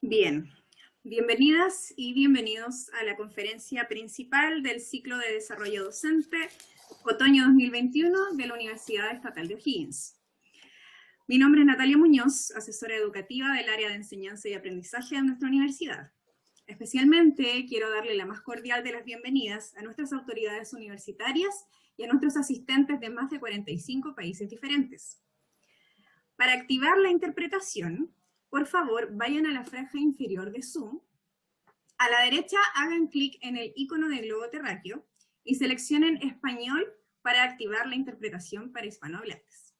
Bien, bienvenidas y bienvenidos a la conferencia principal del ciclo de desarrollo docente otoño 2021 de la Universidad Estatal de O'Higgins. Mi nombre es Natalia Muñoz, asesora educativa del área de enseñanza y aprendizaje de nuestra universidad. Especialmente quiero darle la más cordial de las bienvenidas a nuestras autoridades universitarias y a nuestros asistentes de más de 45 países diferentes. Para activar la interpretación, por favor, vayan a la franja inferior de Zoom. A la derecha, hagan clic en el icono de globo terráqueo y seleccionen Español para activar la interpretación para hispanohablantes.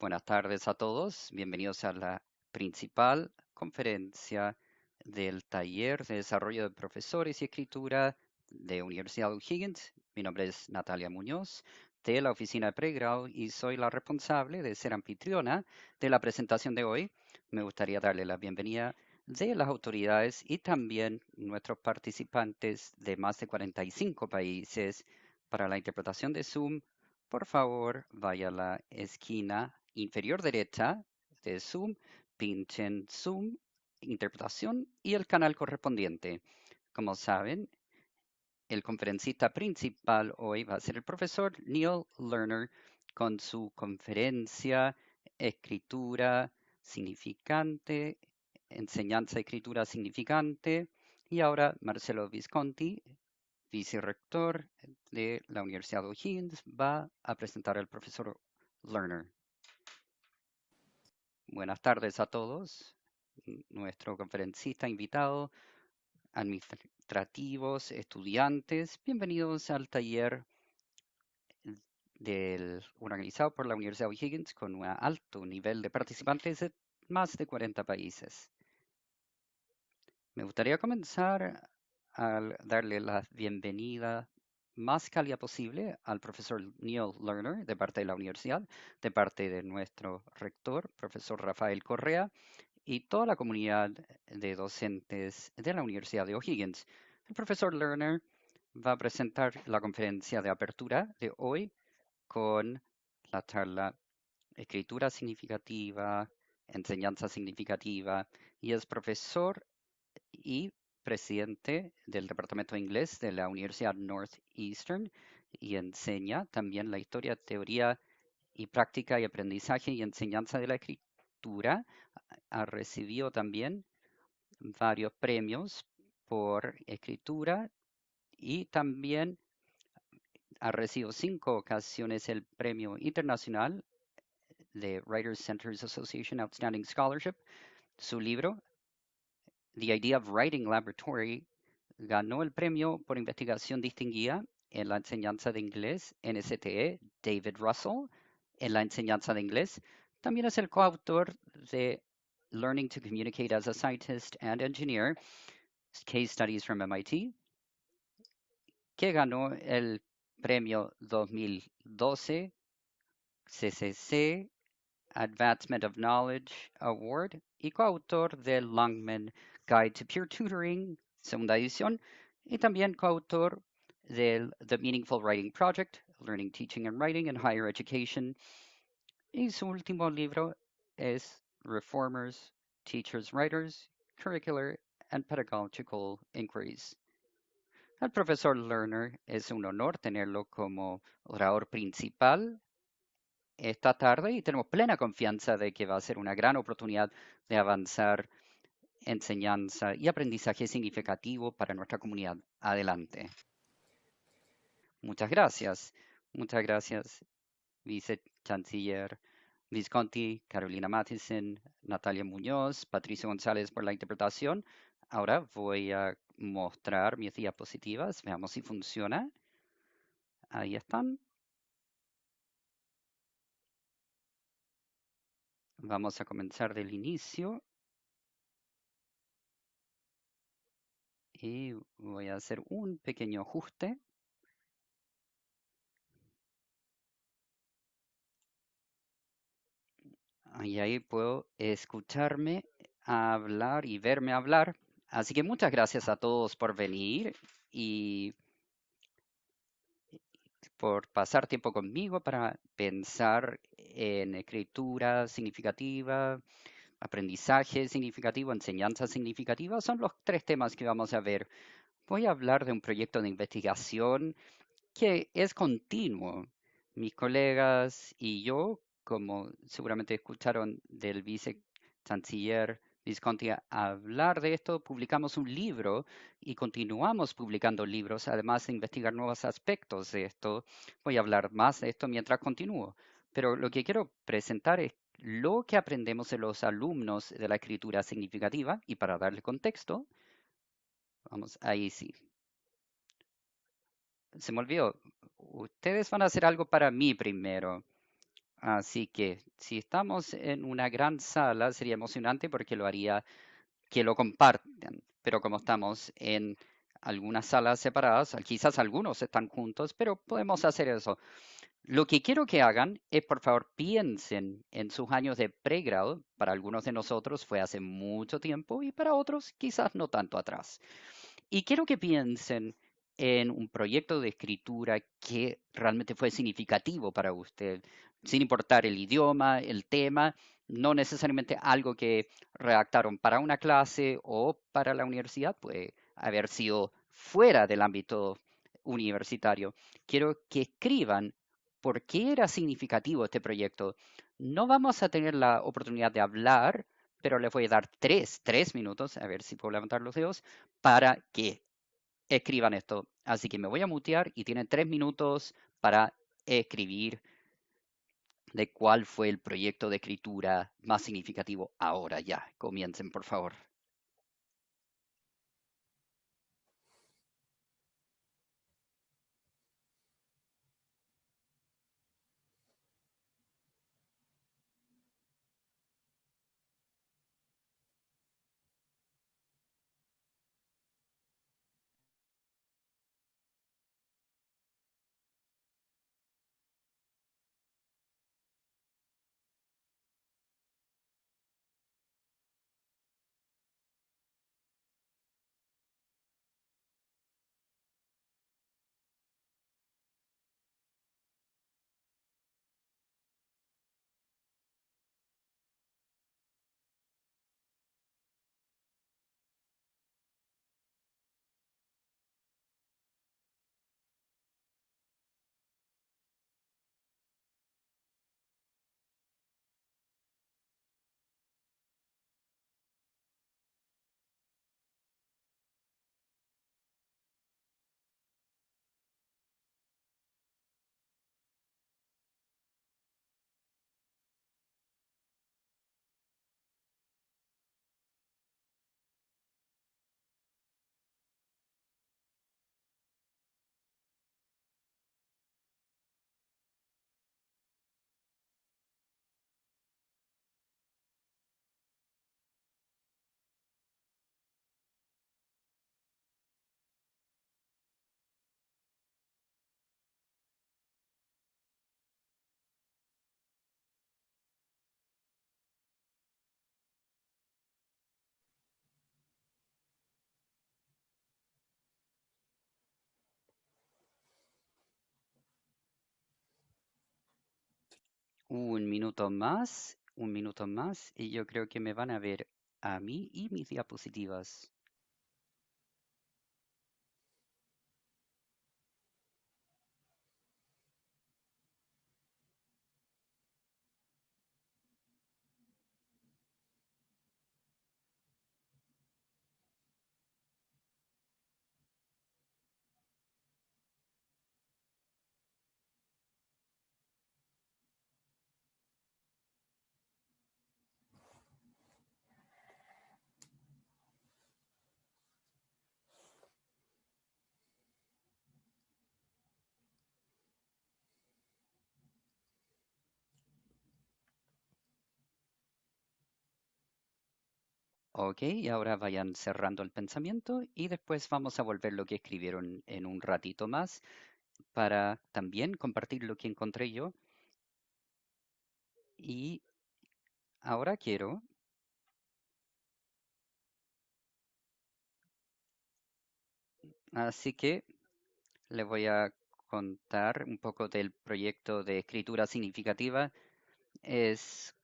Buenas tardes a todos. Bienvenidos a la principal conferencia del taller de desarrollo de profesores y escritura de Universidad de O'Higgins. Mi nombre es Natalia Muñoz, de la oficina de pregrado, y soy la responsable de ser anfitriona de la presentación de hoy. Me gustaría darle la bienvenida de las autoridades y también nuestros participantes de más de 45 países para la interpretación de Zoom. Por favor, vaya a la esquina inferior derecha de Zoom, pinchen Zoom, interpretación y el canal correspondiente. Como saben, el conferencista principal hoy va a ser el profesor Neil Lerner con su conferencia Escritura Significante, Enseñanza Escritura Significante. Y ahora Marcelo Visconti, vicerrector de la Universidad de O'Higgins, va a presentar al profesor Lerner. Buenas tardes a todos. Nuestro conferencista invitado, administrativos, estudiantes, bienvenidos al taller organizado por la Universidad de O'Higgins con un alto nivel de participantes de más de 40 países. Me gustaría comenzar al darle la bienvenida más cálida posible al profesor Neil Lerner de parte de la universidad, de parte de nuestro rector, profesor Rafael Correa, y toda la comunidad de docentes de la Universidad de O'Higgins. El profesor Lerner va a presentar la conferencia de apertura de hoy con la charla Escritura Significativa, Enseñanza Significativa, y es profesor y presidente del Departamento de Inglés de la Universidad Northeastern y enseña también la historia, teoría y práctica y aprendizaje y enseñanza de la escritura. Ha recibido también varios premios por escritura y también ha recibido 5 ocasiones el premio internacional de Writers Centers Association Outstanding Scholarship. Su libro, The Idea of Writing Laboratory, ganó el premio por investigación distinguida en la enseñanza de inglés NSTE David Russell en la enseñanza de inglés. También es el coautor de Learning to Communicate as a Scientist and Engineer, Case Studies from MIT, que ganó el premio 2012 CCC Advancement of Knowledge Award y coautor del Longman Guide to Peer Tutoring, segunda edición, y también coautor del The Meaningful Writing Project, Learning, Teaching and Writing in Higher Education. Y su último libro es Reformers, Teachers, Writers, Curricular and Pedagogical Inquiries. Al profesor Lerner es un honor tenerlo como orador principal esta tarde y tenemos plena confianza de que va a ser una gran oportunidad de avanzar enseñanza y aprendizaje significativo para nuestra comunidad. Adelante. Muchas gracias. Muchas gracias, vicechanciller Visconti, Carolina Matheson, Natalia Muñoz, Patricio González por la interpretación. Ahora voy a mostrar mis diapositivas. Veamos si funciona. Ahí están. Vamos a comenzar del inicio. Y voy a hacer un pequeño ajuste. Y ahí puedo escucharme hablar y verme hablar. Así que muchas gracias a todos por venir y por pasar tiempo conmigo para pensar en escritura significativa, aprendizaje significativo, enseñanza significativa. Son los tres temas que vamos a ver. Voy a hablar de un proyecto de investigación que es continuo. Mis colegas y yo, como seguramente escucharon del vicecanciller Visconti hablar de esto, publicamos un libro y continuamos publicando libros, además de investigar nuevos aspectos de esto. Voy a hablar más de esto mientras continúo. Pero lo que quiero presentar es lo que aprendemos de los alumnos de la escritura significativa y para darle contexto, vamos, ahí sí. Se me olvidó. Ustedes van a hacer algo para mí primero. Así que si estamos en una gran sala, sería emocionante porque lo haría que lo compartan. Pero como estamos en algunas salas separadas, quizás algunos están juntos, pero podemos hacer eso. Lo que quiero que hagan es, por favor, piensen en sus años de pregrado. Para algunos de nosotros fue hace mucho tiempo y para otros quizás no tanto atrás. Y quiero que piensen en un proyecto de escritura que realmente fue significativo para usted, sin importar el idioma, el tema, no necesariamente algo que redactaron para una clase o para la universidad, puede haber sido fuera del ámbito universitario. Quiero que escriban por qué era significativo este proyecto. No vamos a tener la oportunidad de hablar, pero les voy a dar tres minutos, a ver si puedo levantar los dedos, para que escriban esto. Así que me voy a mutear y tienen 3 minutos para escribir de cuál fue el proyecto de escritura más significativo ahora ya. Comiencen, por favor. Un minuto más, y yo creo que me van a ver a mí y mis diapositivas. Ok, y ahora vayan cerrando el pensamiento y después vamos a volver lo que escribieron en un ratito más para también compartir lo que encontré yo. Y ahora quiero, así que les voy a contar un poco del proyecto de escritura significativa es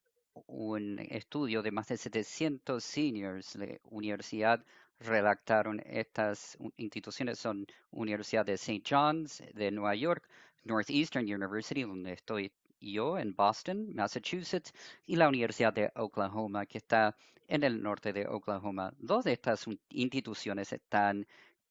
un estudio de más de 700 seniors de universidad. Redactaron estas instituciones, son Universidad de St. John's de Nueva York, Northeastern University, donde estoy yo, en Boston, Massachusetts, y la Universidad de Oklahoma, que está en el norte de Oklahoma. Dos de estas instituciones están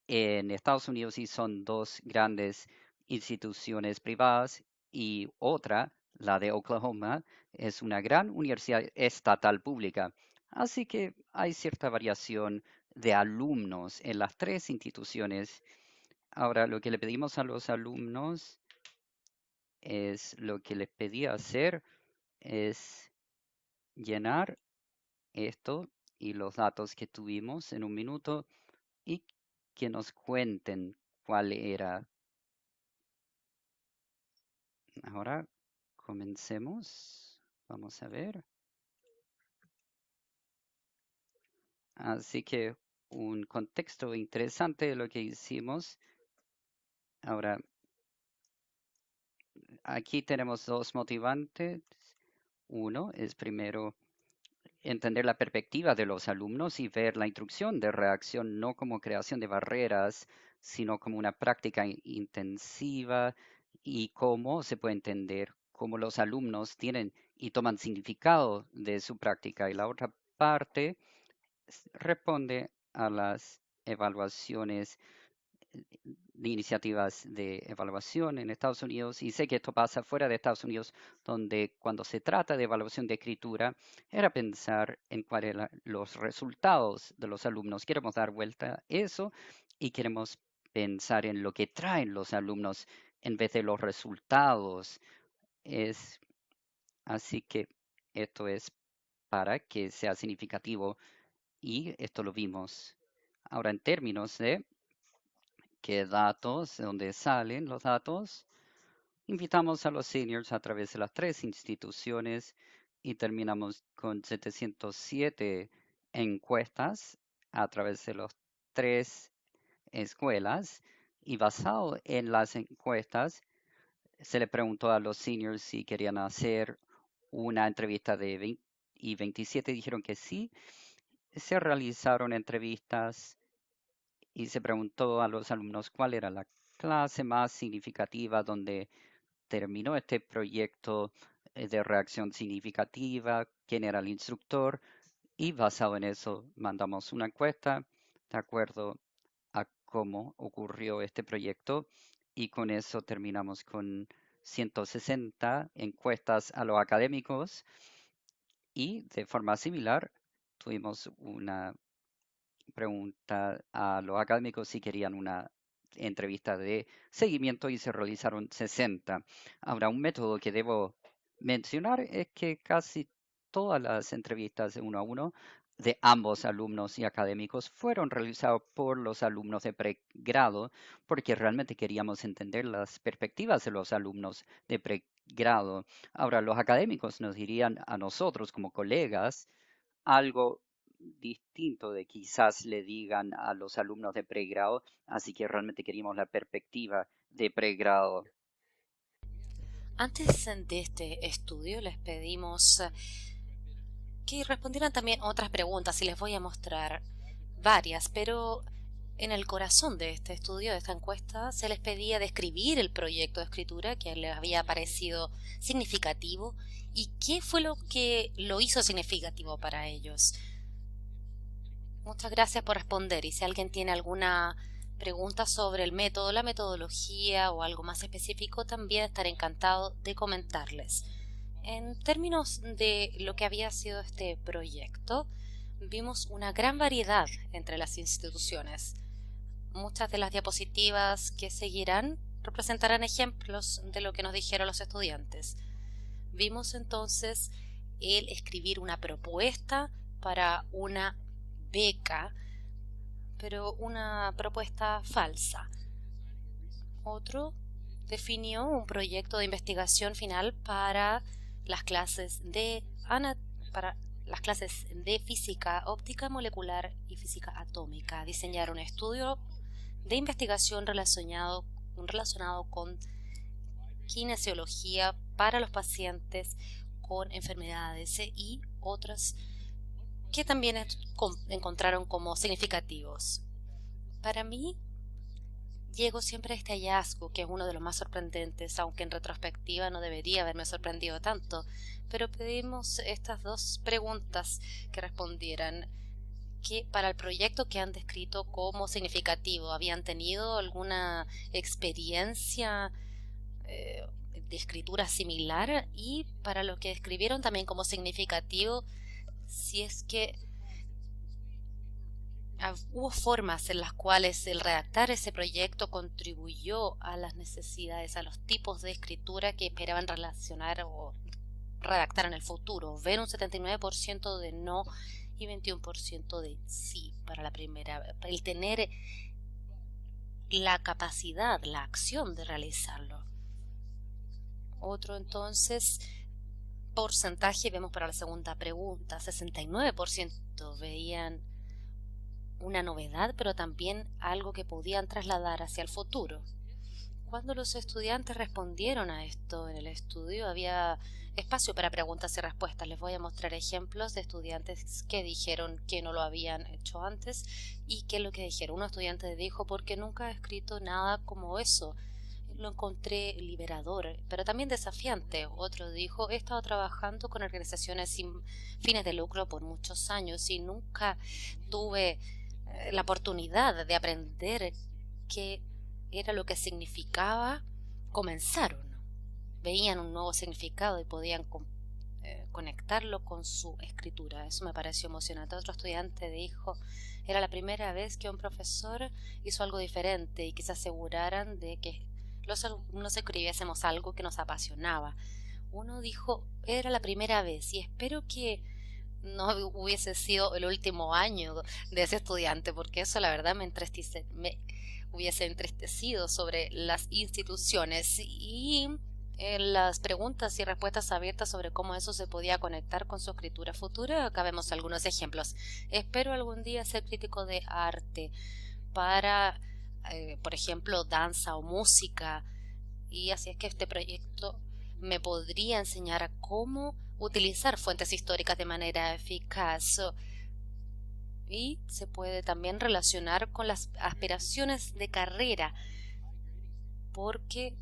en Estados Unidos y son dos grandes instituciones privadas y otra, la de Oklahoma, es una gran universidad estatal pública. Así que hay cierta variación de alumnos en las tres instituciones. Ahora, lo que le pedimos a los alumnos es lo que les pedí hacer es llenar esto y los datos que tuvimos en un minuto y que nos cuenten cuál era. Ahora comencemos. Vamos a ver. Así que un contexto interesante de lo que hicimos. Ahora, aquí tenemos dos motivantes. Uno es primero entender la perspectiva de los alumnos y ver la instrucción de reacción no como creación de barreras, sino como una práctica intensiva y cómo se puede entender cómo los alumnos tienen y toman significado de su práctica. Y la otra parte responde a las evaluaciones de iniciativas de evaluación en Estados Unidos y sé que esto pasa fuera de Estados Unidos, donde cuando se trata de evaluación de escritura, era pensar en cuáles eran los resultados de los alumnos. Queremos dar vuelta a eso y queremos pensar en lo que traen los alumnos en vez de los resultados. Así que esto es para que sea significativo y esto lo vimos. Ahora, en términos de qué datos, de dónde salen los datos, invitamos a los seniors a través de las tres instituciones y terminamos con 707 encuestas a través de las tres escuelas y basado en las encuestas se le preguntó a los seniors si querían hacer una entrevista de 20 y 27 dijeron que sí. Se realizaron entrevistas y se preguntó a los alumnos cuál era la clase más significativa donde terminó este proyecto de reacción significativa, quién era el instructor y basado en eso mandamos una encuesta de acuerdo a cómo ocurrió este proyecto y con eso terminamos con 160 encuestas a los académicos y de forma similar tuvimos una pregunta a los académicos si querían una entrevista de seguimiento y se realizaron 60. Ahora, un método que debo mencionar es que casi todas las entrevistas de uno a uno de ambos alumnos y académicos fueron realizadas por los alumnos de pregrado porque realmente queríamos entender las perspectivas de los alumnos de pregrado. Ahora, los académicos nos dirían a nosotros como colegas algo distinto de quizás le digan a los alumnos de pregrado, así que realmente queríamos la perspectiva de pregrado. Antes de este estudio les pedimos que respondieran también otras preguntas y les voy a mostrar varias, pero en el corazón de este estudio, de esta encuesta, se les pedía describir el proyecto de escritura que les había parecido significativo y qué fue lo que lo hizo significativo para ellos. Muchas gracias por responder y si alguien tiene alguna pregunta sobre el método, la metodología o algo más específico, también estaré encantado de comentarles. En términos de lo que había sido este proyecto, vimos una gran variedad entre las instituciones. Muchas de las diapositivas que seguirán representarán ejemplos de lo que nos dijeron los estudiantes. Vimos entonces el escribir una propuesta para una beca, pero una propuesta falsa. Otro definió un proyecto de investigación final para las clases de física óptica molecular y física atómica. Diseñar un estudio de investigación relacionado con kinesiología para los pacientes con enfermedades y otras que también encontraron como significativos. Para mí, llego siempre a este hallazgo, que es uno de los más sorprendentes, aunque en retrospectiva no debería haberme sorprendido tanto, pero pedimos estas dos preguntas que respondieran que para el proyecto que han descrito como significativo, ¿habían tenido alguna experiencia de escritura similar? Y para lo que describieron también como significativo, si es que hubo formas en las cuales el redactar ese proyecto contribuyó a las necesidades, a los tipos de escritura que esperaban relacionar o redactar en el futuro. Ven un 79% de no y 21% de sí para la primera. El tener la capacidad, la acción de realizarlo. Otro entonces porcentaje vemos para la segunda pregunta. 69% veían una novedad, pero también algo que podían trasladar hacia el futuro. Cuando los estudiantes respondieron a esto en el estudio, había espacio para preguntas y respuestas. Les voy a mostrar ejemplos de estudiantes que dijeron que no lo habían hecho antes y que lo que dijeron. Un estudiante dijo, porque nunca he escrito nada como eso. Lo encontré liberador, pero también desafiante. Otro dijo, he estado trabajando con organizaciones sin fines de lucro por muchos años y nunca tuve la oportunidad de aprender qué era lo que significaba comenzar uno. Veían un nuevo significado y podían conectarlo con su escritura. Eso me pareció emocionante. Otro estudiante dijo, era la primera vez que un profesor hizo algo diferente y que se aseguraran de que los alumnos escribiésemos algo que nos apasionaba. Uno dijo, era la primera vez y espero que no hubiese sido el último año de ese estudiante, porque eso la verdad me hubiese entristecido sobre las instituciones. Y en las preguntas y respuestas abiertas sobre cómo eso se podía conectar con su escritura futura, acá vemos algunos ejemplos. Espero algún día ser crítico de arte para, por ejemplo, danza o música, y así es que este proyecto me podría enseñar a cómo utilizar fuentes históricas de manera eficaz. Y se puede también relacionar con las aspiraciones de carrera, porque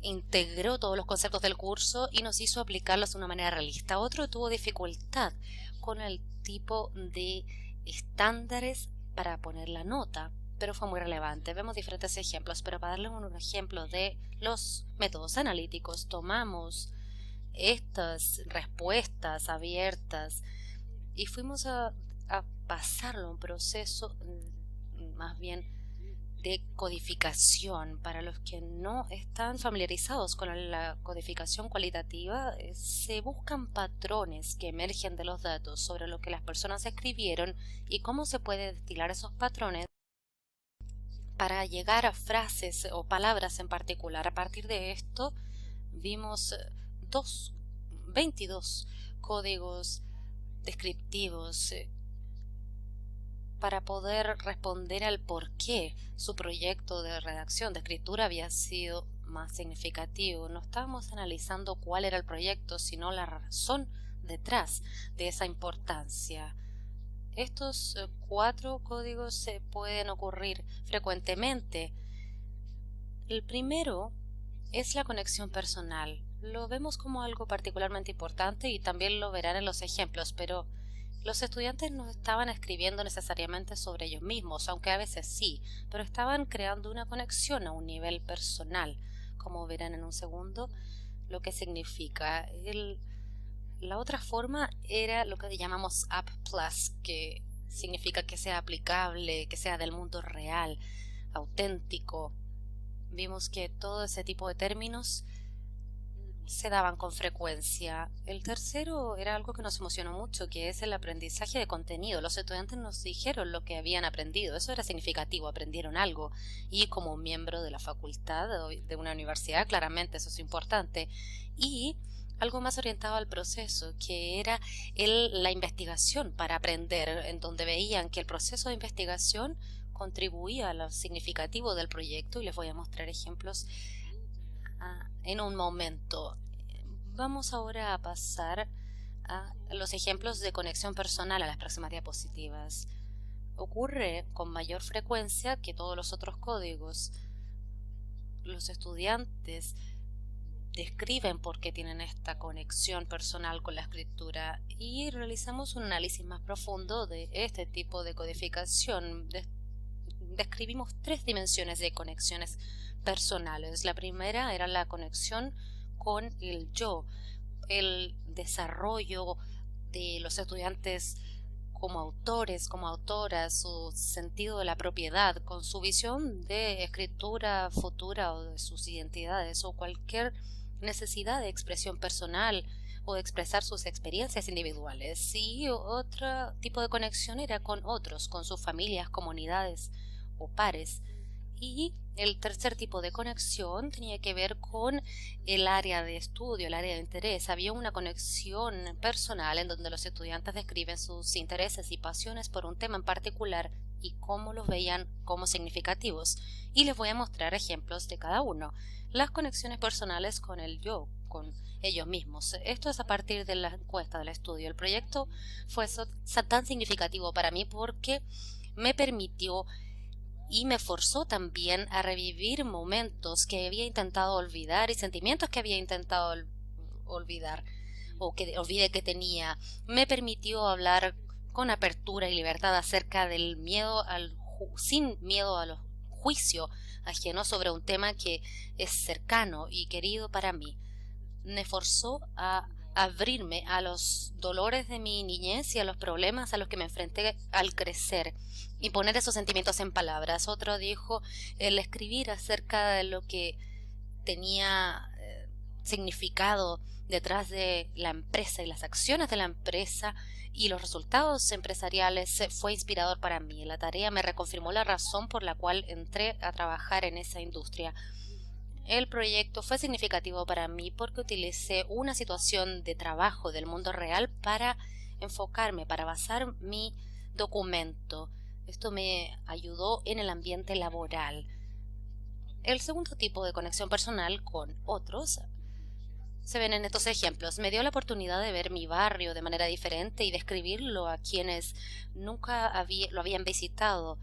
integró todos los conceptos del curso y nos hizo aplicarlos de una manera realista. Otro tuvo dificultad con el tipo de estándares para poner la nota, pero fue muy relevante. Vemos diferentes ejemplos, pero para darles un ejemplo de los métodos analíticos, tomamos estas respuestas abiertas y fuimos a pasarlo a un proceso más bien de codificación. Para los que no están familiarizados con la codificación cualitativa, se buscan patrones que emergen de los datos sobre lo que las personas escribieron y cómo se puede destilar esos patrones para llegar a frases o palabras en particular. A partir de esto vimos 22 códigos descriptivos para poder responder al por qué su proyecto de redacción, de escritura, había sido más significativo. No estábamos analizando cuál era el proyecto, sino la razón detrás de esa importancia. Estos 4 códigos se pueden ocurrir frecuentemente. El primero es la conexión personal. Lo vemos como algo particularmente importante y también lo verán en los ejemplos, pero los estudiantes no estaban escribiendo necesariamente sobre ellos mismos, aunque a veces sí, pero estaban creando una conexión a un nivel personal, como verán en un segundo lo que significa. La otra forma era lo que llamamos App Plus, que significa que sea aplicable, que sea del mundo real, auténtico. Vimos que todo ese tipo de términos se daban con frecuencia. El tercero era algo que nos emocionó mucho, que es el aprendizaje de contenido. Los estudiantes nos dijeron lo que habían aprendido. Eso era significativo, aprendieron algo. Y como miembro de la facultad de una universidad, claramente eso es importante. Y algo más orientado al proceso, que era la investigación para aprender, en donde veían que el proceso de investigación contribuía a lo significativo del proyecto, y les voy a mostrar ejemplos en un momento. Vamos ahora a pasar a los ejemplos de conexión personal a las próximas diapositivas. Ocurre con mayor frecuencia que todos los otros códigos. Los estudiantes describen por qué tienen esta conexión personal con la escritura y realizamos un análisis más profundo de este tipo de codificación. Describimos 3 dimensiones de conexiones personales. La primera era la conexión con el yo, el desarrollo de los estudiantes como autores, como autoras, su sentido de la propiedad, con su visión de escritura futura o de sus identidades o cualquier necesidad de expresión personal o de expresar sus experiencias individuales. Y otro tipo de conexión era con otros, con sus familias, comunidades o pares. Y el tercer tipo de conexión tenía que ver con el área de estudio, el área de interés. Había una conexión personal en donde los estudiantes describen sus intereses y pasiones por un tema en particular y cómo los veían como significativos. Y les voy a mostrar ejemplos de cada uno. Las conexiones personales con el yo, con ellos mismos. Esto es a partir de la encuesta del estudio. El proyecto fue tan significativo para mí porque me permitió y me forzó también a revivir momentos que había intentado olvidar y sentimientos que había intentado olvidar o que olvidé que tenía. Me permitió hablar con apertura y libertad acerca del miedo sin miedo al juicio ajeno sobre un tema que es cercano y querido para mí. Me forzó a abrirme a los dolores de mi niñez y a los problemas a los que me enfrenté al crecer y poner esos sentimientos en palabras. Otro dijo el escribir acerca de lo que tenía significado detrás de la empresa y las acciones de la empresa y los resultados empresariales fue inspirador para mí. La tarea me reconfirmó la razón por la cual entré a trabajar en esa industria. El proyecto fue significativo para mí porque utilicé una situación de trabajo del mundo real para enfocarme, para basar mi documento. Esto me ayudó en el ambiente laboral. El segundo tipo de conexión personal con otros se ven en estos ejemplos. Me dio la oportunidad de ver mi barrio de manera diferente y describirlo a quienes nunca lo habían visitado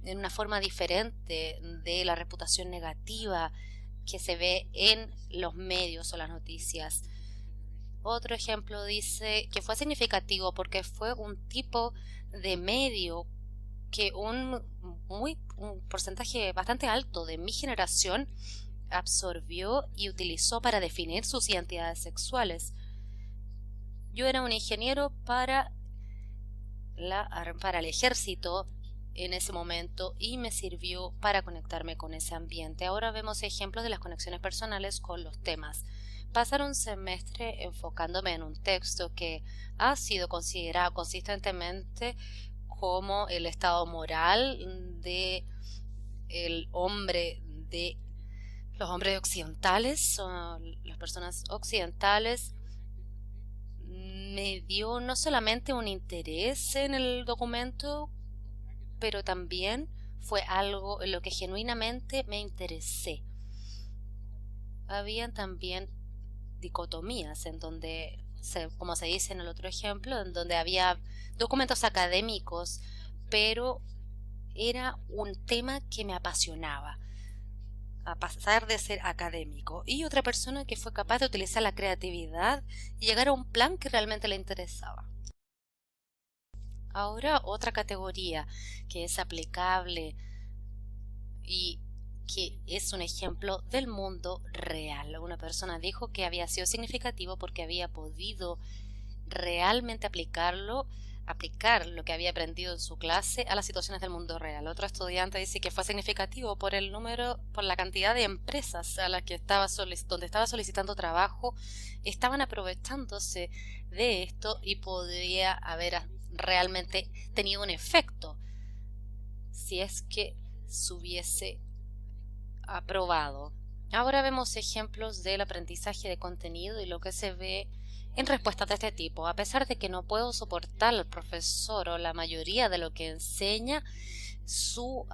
en una forma diferente de la reputación negativa que se ve en los medios o las noticias. Otro ejemplo dice que fue significativo porque fue un tipo de medio que un porcentaje bastante alto de mi generación absorbió y utilizó para definir sus identidades sexuales. Yo era un ingeniero para el ejército en ese momento y me sirvió para conectarme con ese ambiente. Ahora vemos ejemplos de las conexiones personales con los temas. Pasar un semestre enfocándome en un texto que ha sido considerado consistentemente como el estado moral de los hombres occidentales, las personas occidentales, me dio no solamente un interés en el documento, pero también fue algo en lo que genuinamente me interesé. Habían también dicotomías en donde, como se dice en el otro ejemplo, en donde había documentos académicos, pero era un tema que me apasionaba, a pasar de ser académico. Y otra persona que fue capaz de utilizar la creatividad y llegar a un plan que realmente le interesaba. Ahora otra categoría que es aplicable y que es un ejemplo del mundo real. Una persona dijo que había sido significativo porque había podido realmente aplicar lo que había aprendido en su clase a las situaciones del mundo real. Otro estudiante dice que fue significativo por la cantidad de empresas a las que donde estaba solicitando trabajo, estaban aprovechándose de esto y podría haber realmente tenido un efecto si es que se hubiese aprobado. Ahora vemos ejemplos del aprendizaje de contenido y lo que se ve en respuestas de este tipo. A pesar de que no puedo soportar al profesor o la mayoría de lo que enseña, su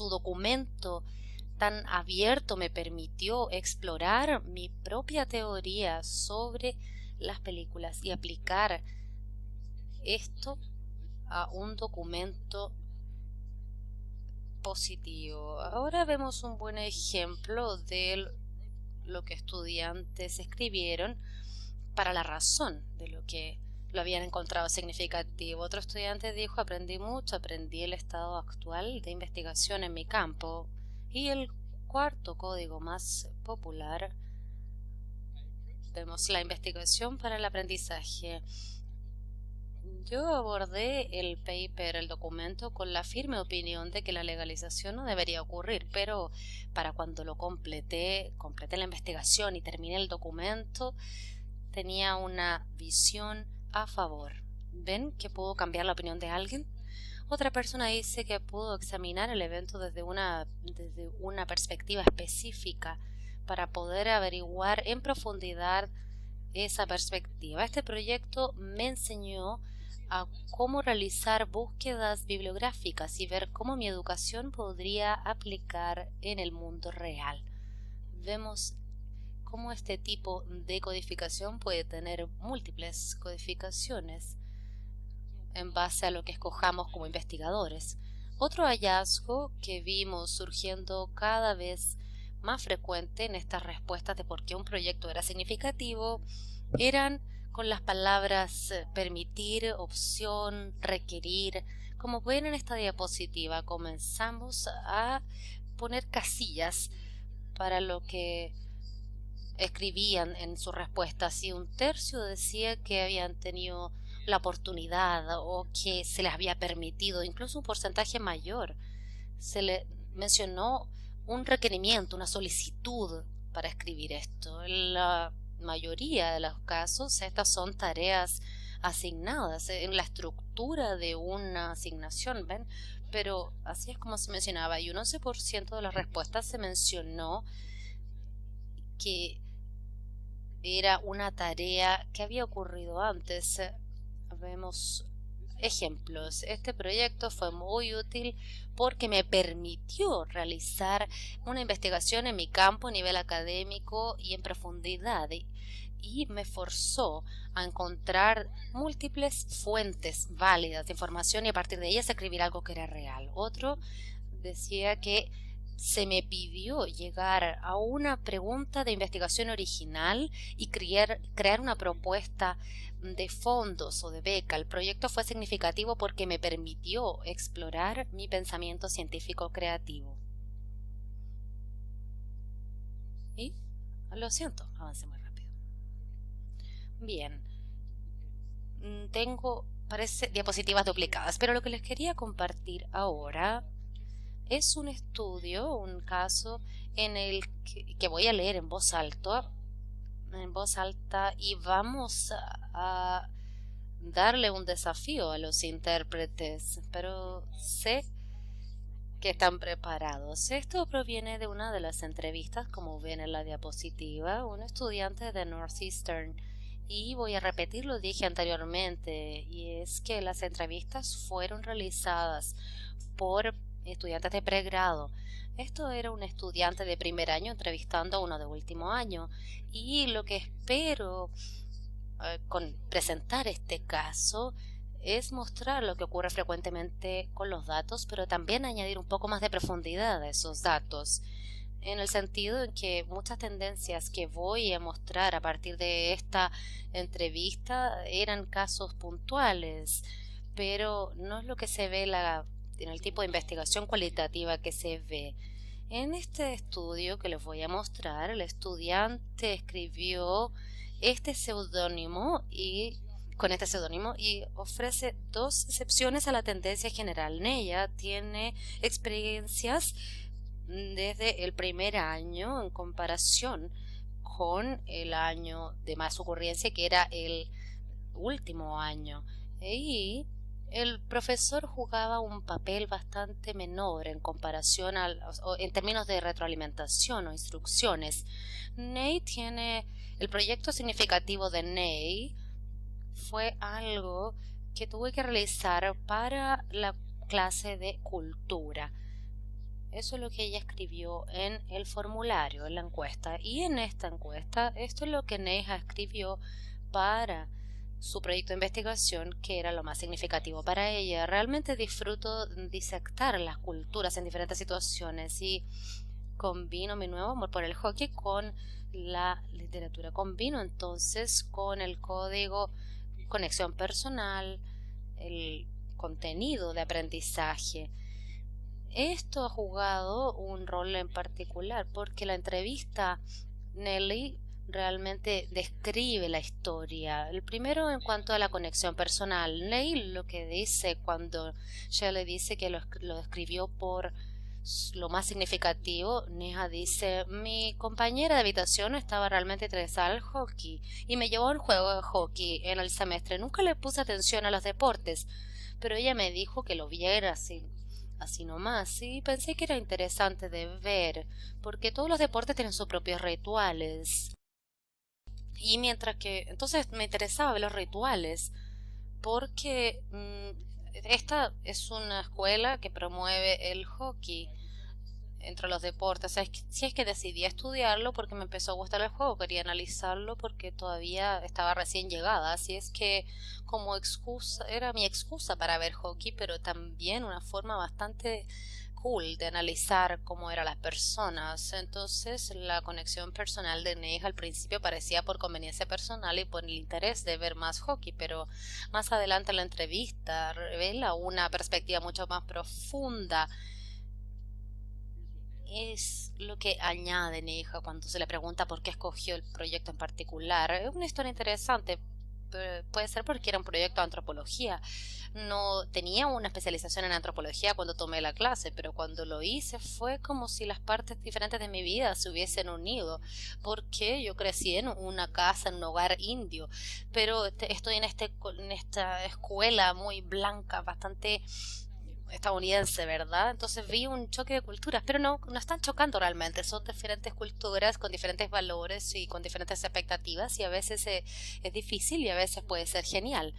documento tan abierto me permitió explorar mi propia teoría sobre las películas y aplicar esto a un documento positivo. Ahora vemos un buen ejemplo de lo que estudiantes escribieron para la razón de lo que lo habían encontrado significativo. Otro estudiante dijo: aprendí mucho, aprendí el estado actual de investigación en mi campo. Y el cuarto código más popular, vemos la investigación para el aprendizaje. Yo abordé el paper, el documento, con la firme opinión de que la legalización no debería ocurrir, pero para cuando lo completé la investigación y terminé el documento, tenía una visión a favor. ¿Ven que pudo cambiar la opinión de alguien? Otra persona dice que pudo examinar el evento desde una perspectiva específica para poder averiguar en profundidad esa perspectiva. Este proyecto me enseñó a cómo realizar búsquedas bibliográficas y ver cómo mi educación podría aplicar en el mundo real. Vemos cómo este tipo de codificación puede tener múltiples codificaciones en base a lo que escojamos como investigadores. Otro hallazgo que vimos surgiendo cada vez más frecuente en estas respuestas de por qué un proyecto era significativo eran con las palabras permitir, opción, requerir. Como ven en esta diapositiva, comenzamos a poner casillas para lo que escribían en sus respuestas, y un tercio decía que habían tenido la oportunidad o que se les había permitido, incluso un porcentaje mayor. Se le mencionó un requerimiento, una solicitud para escribir esto. En la mayoría de los casos, estas son tareas asignadas en la estructura de una asignación, ¿ven? Pero así es como se mencionaba, y un 11% de las respuestas se mencionó que era una tarea que había ocurrido antes. Vemos ejemplos. Este proyecto fue muy útil porque me permitió realizar una investigación en mi campo a nivel académico y en profundidad, y me forzó a encontrar múltiples fuentes válidas de información y a partir de ellas escribir algo que era real. Otro decía que se me pidió llegar a una pregunta de investigación original y crear una propuesta de fondos o de beca. El proyecto fue significativo porque me permitió explorar mi pensamiento científico creativo. Y lo siento, avancé muy rápido. Bien, tengo, parece, diapositivas duplicadas, pero lo que les quería compartir ahora es un estudio, un caso en el que voy a leer en voz alta, y vamos a darle un desafío a los intérpretes, pero sé que están preparados. Esto proviene de una de las entrevistas, como ven en la diapositiva, un estudiante de Northeastern, y voy a repetir lo dije anteriormente, y es que las entrevistas fueron realizadas por estudiantes de pregrado. Esto era un estudiante de primer año entrevistando a uno de último año, y lo que espero con presentar este caso es mostrar lo que ocurre frecuentemente con los datos, pero también añadir un poco más de profundidad a esos datos, en el sentido en que muchas tendencias que voy a mostrar a partir de esta entrevista eran casos puntuales, pero no es lo que se ve en el tipo de investigación cualitativa que se ve. En este estudio que les voy a mostrar, el estudiante escribió este seudónimo y ofrece dos excepciones a la tendencia general. En ella tiene experiencias desde el primer año en comparación con el año de más ocurrencia, que era el último año, y el profesor jugaba un papel bastante menor en comparación en términos de retroalimentación o instrucciones. El proyecto significativo de Ney fue algo que tuve que realizar para la clase de cultura. Eso es lo que ella escribió en el formulario, en la encuesta. Y en esta encuesta, esto es lo que Neha escribió para su proyecto de investigación, que era lo más significativo para ella. Realmente disfruto disectar las culturas en diferentes situaciones y combino mi nuevo amor por el hockey con la literatura. Combino entonces con el código conexión personal, el contenido de aprendizaje. Esto ha jugado un rol en particular porque la entrevista Nelly realmente describe la historia. El primero en cuanto a la conexión personal. Nelly lo que dice cuando Shelley dice que lo escribió por lo más significativo, Neha dice, mi compañera de habitación estaba realmente interesada al hockey y me llevó a un juego de hockey en el semestre. Nunca le puse atención a los deportes, pero ella me dijo que lo viera así nomás, y pensé que era interesante de ver, porque todos los deportes tienen sus propios rituales. Y mientras que, entonces me interesaba ver los rituales, porque esta es una escuela que promueve el hockey entre los deportes. O sea, si es que decidí estudiarlo porque me empezó a gustar el juego, quería analizarlo porque todavía estaba recién llegada, así es que como excusa, era mi excusa para ver hockey, pero también una forma bastante cool de analizar cómo eran las personas. Entonces la conexión personal de Neja al principio parecía por conveniencia personal y por el interés de ver más hockey, pero más adelante en la entrevista revela una perspectiva mucho más profunda. Es lo que añade Neja cuando se le pregunta por qué escogió el proyecto en particular. Es una historia interesante. Puede ser porque era un proyecto de antropología. No tenía una especialización en antropología cuando tomé la clase, pero cuando lo hice fue como si las partes diferentes de mi vida se hubiesen unido, porque yo crecí en una casa, en un hogar indio, pero estoy en esta escuela muy blanca, bastante estadounidense, ¿verdad? Entonces vi un choque de culturas, pero no están chocando realmente, son diferentes culturas con diferentes valores y con diferentes expectativas y a veces es difícil y a veces puede ser genial.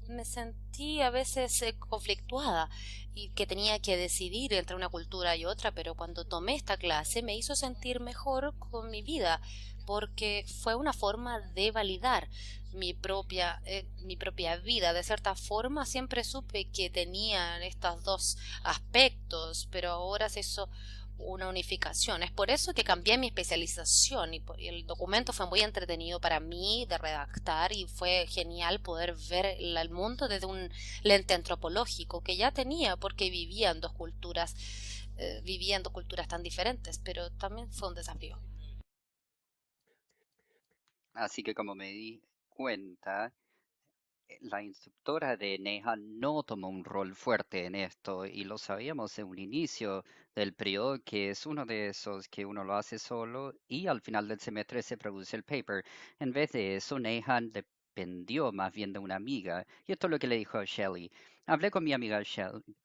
Me sentí a veces conflictuada y que tenía que decidir entre una cultura y otra, pero cuando tomé esta clase me hizo sentir mejor con mi vida porque fue una forma de validar mi propia vida. De cierta forma siempre supe que tenían estos dos aspectos, pero ahora se hizo una unificación. Es por eso que cambié mi especialización y el documento fue muy entretenido para mí de redactar y fue genial poder ver el mundo desde un lente antropológico que ya tenía porque vivía en dos culturas tan diferentes, pero también fue un desafío. Así que como me di cuenta, la instructora de Neha no tomó un rol fuerte en esto y lo sabíamos en un inicio del periodo que es uno de esos que uno lo hace solo y al final del semestre se produce el paper. En vez de eso, Neha dependió más bien de una amiga y esto es lo que le dijo a Shelley. Hablé con mi amiga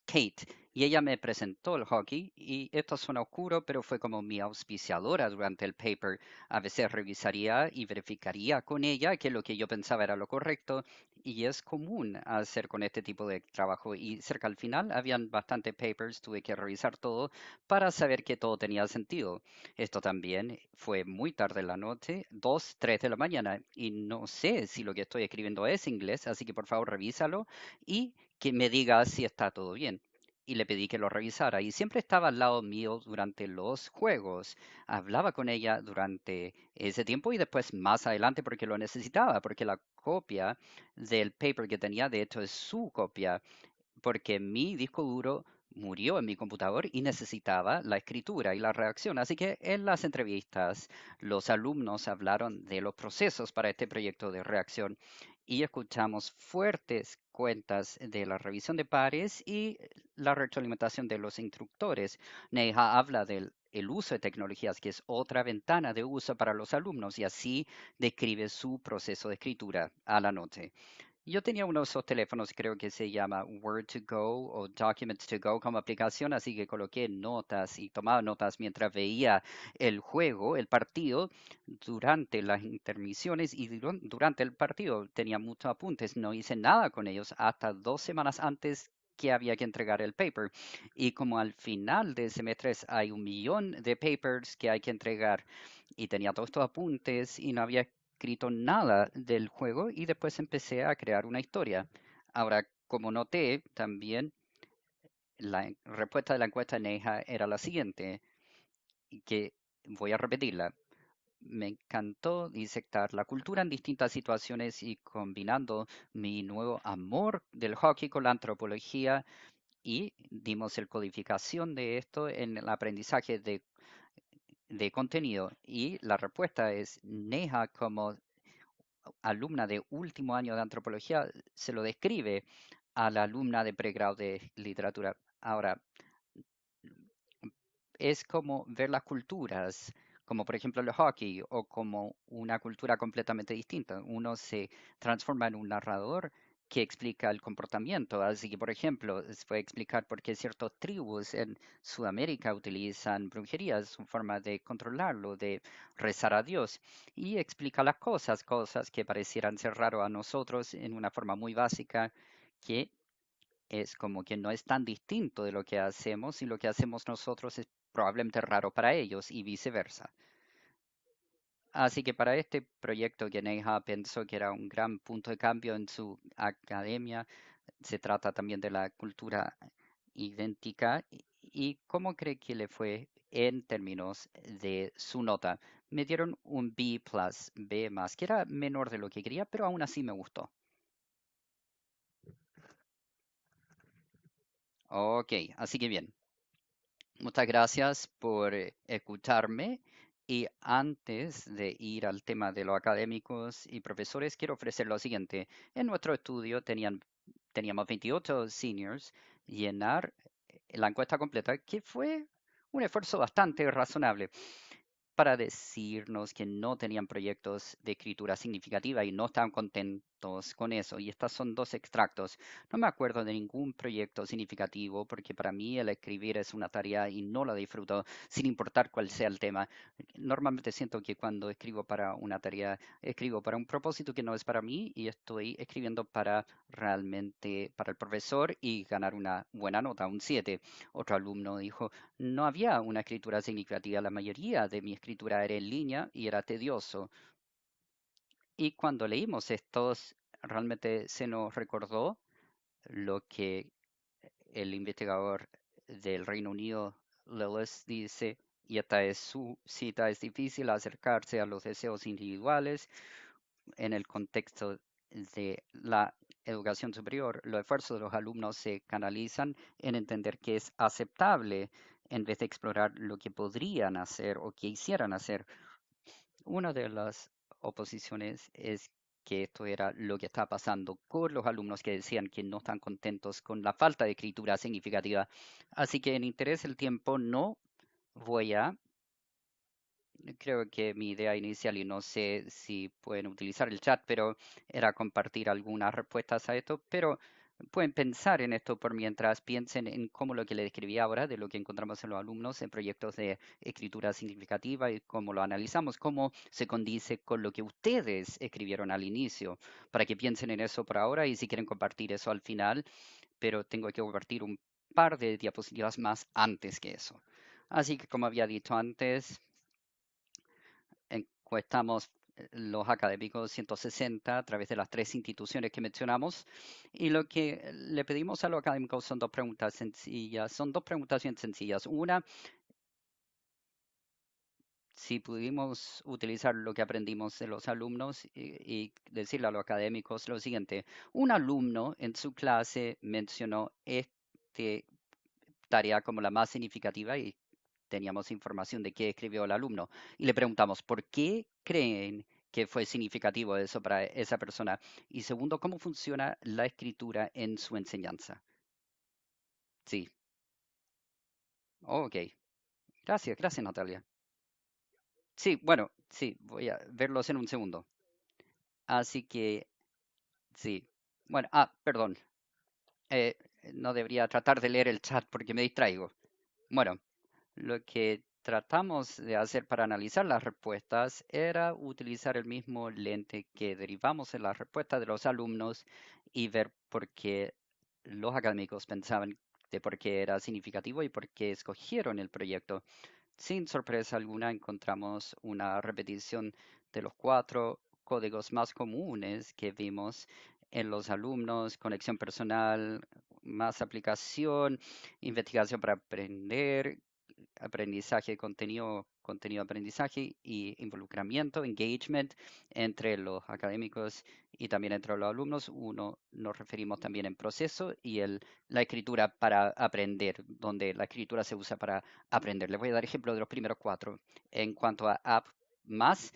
Kate, y ella me presentó el hockey y esto suena oscuro, pero fue como mi auspiciadora durante el paper. A veces revisaría y verificaría con ella que lo que yo pensaba era lo correcto y es común hacer con este tipo de trabajo. Y cerca al final habían bastantes papers, tuve que revisar todo para saber que todo tenía sentido. Esto también fue muy tarde en la noche, 2, 3 de la mañana, y no sé si lo que estoy escribiendo es inglés, así que por favor revísalo y que me diga si está todo bien. Y le pedí que lo revisara y siempre estaba al lado mío durante los juegos. Hablaba con ella durante ese tiempo y después más adelante porque lo necesitaba, porque la copia del paper que tenía, de hecho, es su copia, porque mi disco duro murió en mi computador y necesitaba la escritura y la redacción. Así que en las entrevistas los alumnos hablaron de los procesos para este proyecto de reacción y escuchamos fuertes cuentas de la revisión de pares y la retroalimentación de los instructores. Neha habla del el uso de tecnologías, que es otra ventana de uso para los alumnos, y así describe su proceso de escritura a la noche. Yo tenía uno de esos teléfonos, creo que se llama Word2Go o Documents2Go como aplicación, así que coloqué notas y tomaba notas mientras veía el juego, el partido, durante las intermisiones y durante el partido. Tenía muchos apuntes, no hice nada con ellos hasta 2 semanas antes que había que entregar el paper. Y como al final de semestres hay 1 millón de papers que hay que entregar y tenía todos estos apuntes y no había escrito nada del juego y después empecé a crear una historia. Ahora, como noté también, la respuesta de la encuesta NEJA era la siguiente, y que voy a repetirla. Me encantó disectar la cultura en distintas situaciones y combinando mi nuevo amor del hockey con la antropología y dimos el codificación de esto en el aprendizaje de contenido. Y la respuesta es Neha como alumna de último año de antropología se lo describe a la alumna de pregrado de literatura. Ahora, es como ver las culturas, como por ejemplo el hockey, o como una cultura completamente distinta. Uno se transforma en un narrador que explica el comportamiento. Así que, por ejemplo, puede explicar por qué ciertas tribus en Sudamérica utilizan brujería, es su forma de controlarlo, de rezar a Dios. Y explica las cosas que parecieran ser raro a nosotros en una forma muy básica que es como que no es tan distinto de lo que hacemos y lo que hacemos nosotros es probablemente raro para ellos y viceversa. Así que para este proyecto que Neha pensó que era un gran punto de cambio en su academia, se trata también de la cultura idéntica y cómo cree que le fue en términos de su nota. Me dieron un B+, B+, que era menor de lo que quería, pero aún así me gustó. Ok, así que bien. Muchas gracias por escucharme y antes de ir al tema de los académicos y profesores, quiero ofrecer lo siguiente. En nuestro estudio teníamos 28 seniors llenar la encuesta completa, que fue un esfuerzo bastante razonable para decirnos que no tenían proyectos de escritura significativa y no estaban contentos con eso. Y estos son 2 extractos. No me acuerdo de ningún proyecto significativo porque para mí el escribir es una tarea y no la disfruto sin importar cuál sea el tema. Normalmente siento que cuando escribo para una tarea, escribo para un propósito que no es para mí y estoy escribiendo para realmente para el profesor y ganar una buena nota, un 7. Otro alumno dijo, no había una escritura significativa, la mayoría de mi escritura era en línea y era tedioso. Y cuando leímos estos, realmente se nos recordó lo que el investigador del Reino Unido, Lillis, dice, y esta es su cita, es difícil acercarse a los deseos individuales en el contexto de la educación superior. Los esfuerzos de los alumnos se canalizan en entender que es aceptable en vez de explorar lo que podrían hacer o que hicieran hacer. Una de las oposiciones es que esto era lo que estaba pasando con los alumnos que decían que no están contentos con la falta de escritura significativa. Así que en interés del tiempo no voy a creo que mi idea inicial, y no sé si pueden utilizar el chat, pero era compartir algunas respuestas a esto, pero pueden pensar en esto por mientras piensen en cómo lo que le describí ahora, de lo que encontramos en los alumnos en proyectos de escritura significativa y cómo lo analizamos, cómo se condice con lo que ustedes escribieron al inicio, para que piensen en eso por ahora y si quieren compartir eso al final, pero tengo que compartir un par de diapositivas más antes que eso. Así que como había dicho antes, encuestamos los académicos 160 a través de las 3 instituciones que mencionamos y lo que le pedimos a los académicos son 2 preguntas sencillas, son 2 preguntas bien sencillas. Una, si pudimos utilizar lo que aprendimos de los alumnos y decirle a los académicos lo siguiente, un alumno en su clase mencionó esta tarea como la más significativa y teníamos información de qué escribió el alumno y le preguntamos, ¿por qué creen que fue significativo eso para esa persona? Y segundo, ¿cómo funciona la escritura en su enseñanza? Sí, ok. Gracias Natalia. Sí, bueno, sí, voy a verlos en un segundo. Así que, sí. Bueno, perdón. eh, no debería tratar de leer el chat porque me distraigo. Bueno, lo que tratamos de hacer para analizar las respuestas era utilizar el mismo lente que derivamos en las respuestas de los alumnos y ver por qué los académicos pensaban de por qué era significativo y por qué escogieron el proyecto. Sin sorpresa alguna, encontramos una repetición de los 4 códigos más comunes que vimos en los alumnos: conexión personal, más aplicación, investigación para aprender, aprendizaje, contenido aprendizaje y involucramiento, engagement entre los académicos y también entre los alumnos. Uno nos referimos también en proceso y la escritura para aprender, donde la escritura se usa para aprender. Les voy a dar ejemplo de los primeros 4. En cuanto a app más,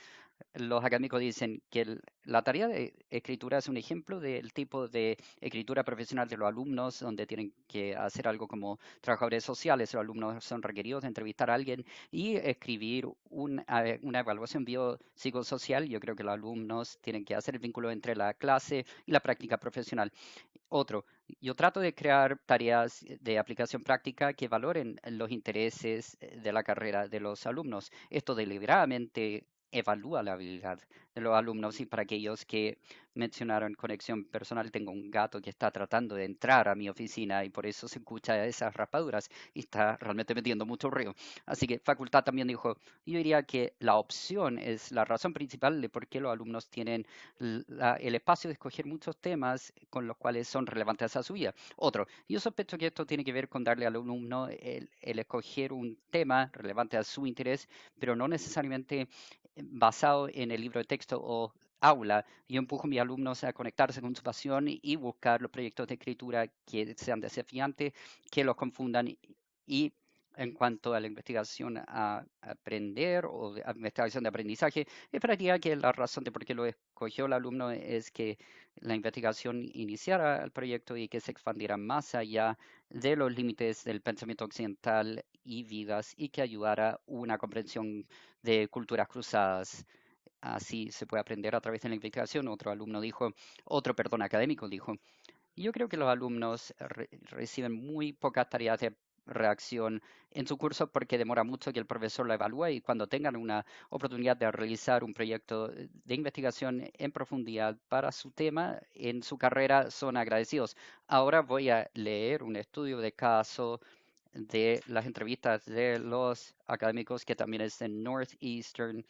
los académicos dicen que la tarea de escritura es un ejemplo del tipo de escritura profesional de los alumnos, donde tienen que hacer algo como trabajadores sociales. Los alumnos son requeridos de entrevistar a alguien y escribir una evaluación biopsicosocial. Yo creo que los alumnos tienen que hacer el vínculo entre la clase y la práctica profesional. Otro, yo trato de crear tareas de aplicación práctica que valoren los intereses de la carrera de los alumnos. Esto deliberadamente evalúa la habilidad de los alumnos. Y para aquellos que mencionaron conexión personal, tengo un gato que está tratando de entrar a mi oficina y por eso se escucha esas raspaduras y está realmente metiendo mucho ruido. Así que facultad también dijo, yo diría que la opción es la razón principal de por qué los alumnos tienen el espacio de escoger muchos temas con los cuales son relevantes a su vida. Otro, yo sospecho que esto tiene que ver con darle al alumno el escoger un tema relevante a su interés, pero no necesariamente basado en el libro de texto o aula. Yo empujo a mis alumnos a conectarse con su pasión y buscar los proyectos de escritura que sean desafiantes, que los confundan y en cuanto a la investigación a aprender o a investigación de aprendizaje, esperaría que la razón de por qué lo escogió el alumno es que la investigación iniciara el proyecto y que se expandiera más allá de los límites del pensamiento occidental y vidas y que ayudara una comprensión de culturas cruzadas. Así se puede aprender a través de la investigación. Otro académico dijo, yo creo que los alumnos reciben muy pocas tareas de reacción en su curso porque demora mucho que el profesor lo evalúe, y cuando tengan una oportunidad de realizar un proyecto de investigación en profundidad para su tema en su carrera son agradecidos. Ahora voy a leer un estudio de caso de las entrevistas de los académicos que también es en Northeastern,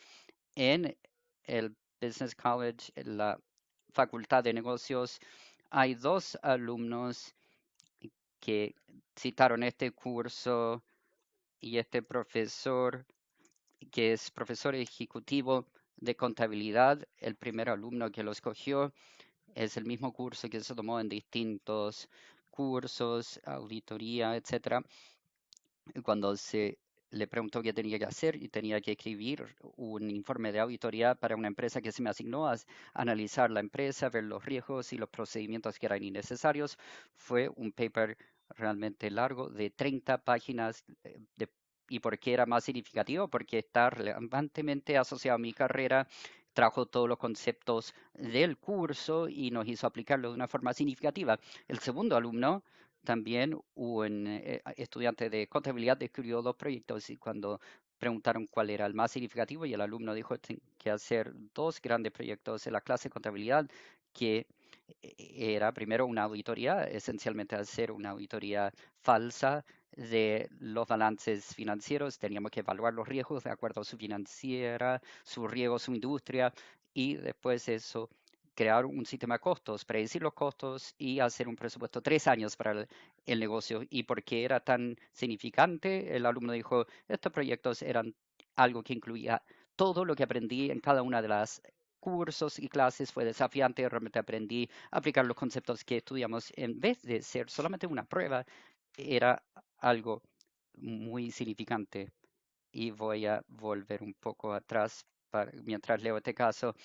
en el Business College, en la Facultad de Negocios. Hay 2 alumnos que citaron este curso y este profesor, que es profesor ejecutivo de contabilidad. El primer alumno que lo escogió es el mismo curso que se tomó en distintos cursos, auditoría, etcétera. Cuando se le preguntó qué tenía que hacer y tenía que escribir un informe de auditoría para una empresa que se me asignó a analizar la empresa, ver los riesgos y los procedimientos que eran innecesarios. Fue un paper realmente largo de 30 páginas. ¿Y por qué era más significativo? Porque está relevantemente asociado a mi carrera. Trajo todos los conceptos del curso y nos hizo aplicarlo de una forma significativa. El segundo alumno, también un estudiante de contabilidad, describió 2 proyectos y cuando preguntaron cuál era el más significativo y el alumno dijo que hacer 2 grandes proyectos en la clase de contabilidad, que era primero una auditoría, esencialmente hacer una auditoría falsa de los balances financieros. Teníamos que evaluar los riesgos de acuerdo a su financiera, su riesgo, su industria, y después eso crear un sistema de costos, predecir los costos y hacer un presupuesto 3 años para el negocio. ¿Y por qué era tan significante? El alumno dijo, estos proyectos eran algo que incluía todo lo que aprendí en cada una de las cursos y clases. Fue desafiante, realmente aprendí a aplicar los conceptos que estudiamos en vez de ser solamente una prueba. Era algo muy significante. Y voy a volver un poco atrás mientras leo este caso.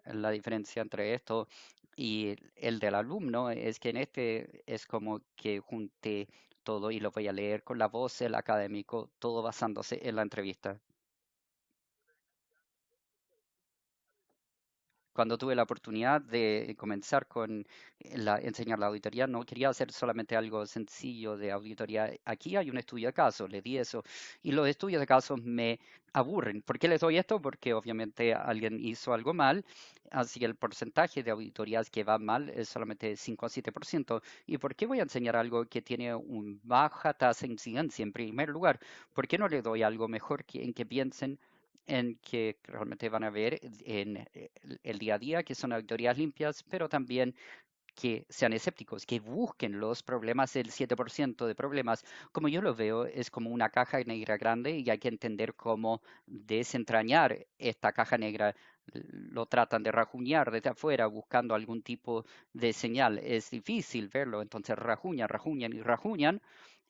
La diferencia entre esto y el del alumno es que en este es como que junté todo y lo voy a leer con la voz del académico, todo basándose en la entrevista. cuando tuve la oportunidad de comenzar con enseñar la auditoría, no quería hacer solamente algo sencillo de auditoría. Aquí hay un estudio de caso, le di eso, y los estudios de casos me aburren. ¿Por qué les doy esto? Porque obviamente alguien hizo algo mal, así que el porcentaje de auditorías que va mal es solamente 5 a 7%. ¿Y por qué voy a enseñar algo que tiene una baja tasa de incidencia en primer lugar? ¿Por qué no le doy algo mejor en que piensen en que realmente van a ver en el día a día, que son auditorías limpias, pero también que sean escépticos, que busquen los problemas, el 7% de problemas, como yo lo veo, es como una caja negra grande y hay que entender cómo desentrañar esta caja negra. Lo tratan de rajuñar desde afuera buscando algún tipo de señal. Es difícil verlo, entonces rajuñan y rajuñan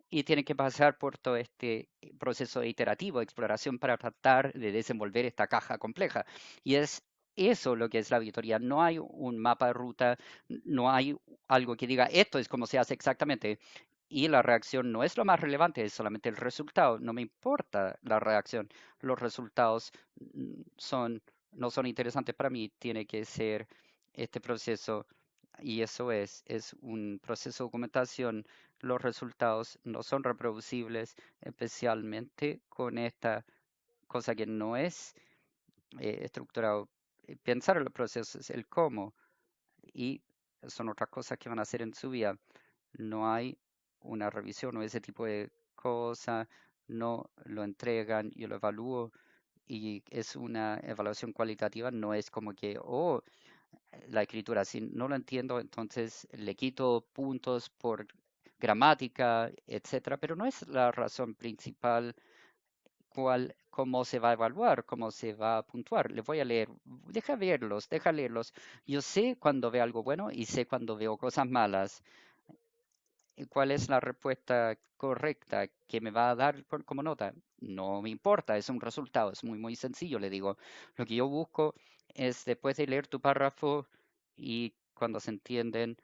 y tienen que pasar por todo este proceso iterativo de exploración para tratar de desenvolver esta caja compleja. Y es eso lo que es la auditoría. No hay un mapa de ruta, no hay algo que diga esto es como se hace exactamente. Y la reacción no es lo más relevante, es solamente el resultado. No me importa la reacción. Los resultados no son interesantes para mí. Tiene que ser este proceso y eso es un proceso de documentación. Los resultados no son reproducibles, especialmente con esta cosa que no es estructurado. Pensar en los procesos, el cómo, y son otras cosas que van a hacer en su vida. No hay una revisión o ese tipo de cosas, no lo entregan, yo lo evalúo y es una evaluación cualitativa, no es como que, oh, la escritura. Si no lo entiendo, entonces le quito puntos por gramática, etcétera, pero no es la razón principal cómo se va a evaluar, cómo se va a puntuar. Le voy a leer, deja leerlos. Yo sé cuando veo algo bueno y sé cuando veo cosas malas. ¿Cuál es la respuesta correcta que me va a dar como nota? No me importa, es un resultado, es muy, muy sencillo, le digo. Lo que yo busco es después de leer tu párrafo y cuando se entienden,